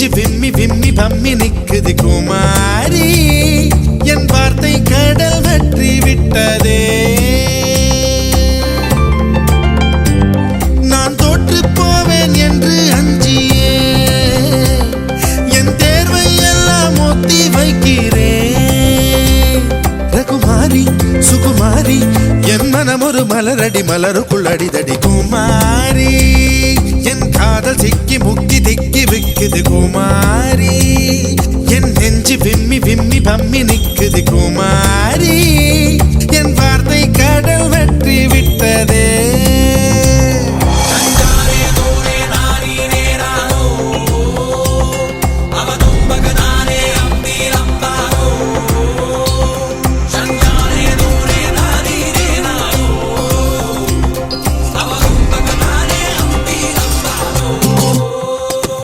நெஞ்சு விம்மி விம்மி பம்மி நிக்குது குமாரி என் வார்த்தை கடல் வற்றி விட்டதே நான் தோற்று போவேன் என்று அஞ்சியே என் தேர்வை எல்லாம் ஒத்தி வைக்கிறேன் ரகுமாரி சுகுமாரி என் மனம் ஒரு மலரடி மலருக்குள் அடிதடி குமாரி என் காதல் சிக்கி முக்கி திக்கி விக்குது குமாரி என் நெஞ்சு விம்மி விம்மி பம்மி நிக்குது குமாரி